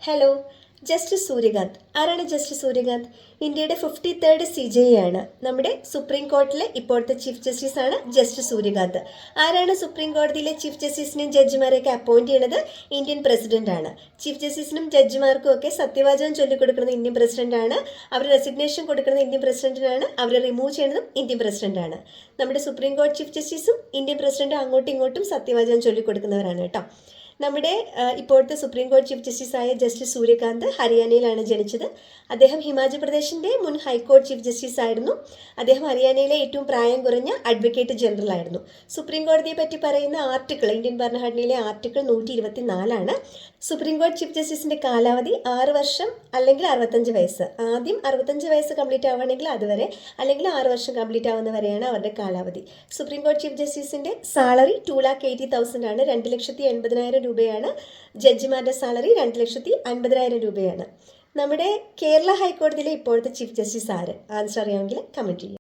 Hello. Justice Suryakant. ആരാണ് justice Suryakant? ഇന്ത്യയുടെ 53rd CJI ആണ്. നമ്മുടെ സുപ്രീം കോടതിയിലെ ഇപ്പോഴത്തെ ചീഫ് ജസ്റ്റിസ് ആണ് ജസ്റ്റിസ് സൂര്യകാന്ത്. ആരാണ് സുപ്രീം കോടതിയിലെ ചീഫ് ജസ്റ്റിസിനെയും ജഡ്ജിമാരെയൊക്കെ അപ്പോയിന്റ് ചെയ്യുന്നത്? ഇന്ത്യൻ പ്രസിഡന്റ് ആണ്. ചീഫ് ജസ്റ്റിസിനും ജഡ്ജിമാർക്കും ഒക്കെ സത്യവാചകം ചൊല്ലിക്കൊടുക്കുന്നത് ഇന്ത്യൻ പ്രസിഡന്റ് ആണ്. അവർ റെസിഗ്നേഷൻ കൊടുക്കുന്നത് ഇന്ത്യൻ പ്രസിഡന്റിനാണ്. അവരെ റിമൂവ് ചെയ്യുന്നതും ഇന്ത്യൻ പ്രസിഡന്റ് ആണ്. നമ്മുടെ സുപ്രീം കോടതി ചീഫ് ജസ്റ്റിസും ഇന്ത്യൻ പ്രസിഡന്റും അങ്ങോട്ടും ഇങ്ങോട്ടും സത്യവാചകം ചൊല്ലിക്കൊടുക്കുന്നവരാണ് കേട്ടോ. നമ്മുടെ ഇപ്പോഴത്തെ സുപ്രീം കോടതി ചീഫ് ജസ്റ്റിസായ ജസ്റ്റിസ് സൂര്യകാന്ത് ഹരിയാനയിലാണ് ജനിച്ചത്. അദ്ദേഹം ഹിമാചൽ പ്രദേശിൻ്റെ മുൻ ഹൈക്കോടതി ചീഫ് ജസ്റ്റിസ് ആയിരുന്നു. അദ്ദേഹം ഹരിയാനയിലെ ഏറ്റവും പ്രായം കുറഞ്ഞ അഡ്വക്കേറ്റ് ജനറൽ ആയിരുന്നു. സുപ്രീം കോടതിയെ പറ്റി പറയുന്ന ആർട്ടിക്കിൾ, ഇന്ത്യൻ ഭരണഘടനയിലെ ആർട്ടിക്കിൾ 124 സുപ്രീം കോടതി ചീഫ് ജസ്റ്റിസിൻ്റെ കാലാവധി 6 വർഷം അല്ലെങ്കിൽ 65 വയസ്സ്. ആദ്യം 65 വയസ്സ് കംപ്ലീറ്റ് ആവുകയാണെങ്കിൽ അതുവരെ, അല്ലെങ്കിൽ 6 വർഷം കംപ്ലീറ്റ് ആവുന്നവരെയാണ് അവരുടെ കാലാവധി. സുപ്രീം കോടതി ചീഫ് ജസ്റ്റിസിൻ്റെ സാലറി 2,80,000 ആണ്. 2,80,000 രൂപയാണ്. ജഡ്ജിമാരുടെ സാലറി 2,50,000 രൂപയാണ്. നമ്മുടെ കേരള ഹൈക്കോടതിയിലെ ഇപ്പോഴത്തെ ചീഫ് ജസ്റ്റിസ് ആര്? ആൻസർ അറിയാമെങ്കിൽ കമൻറ്റ് ചെയ്യുക.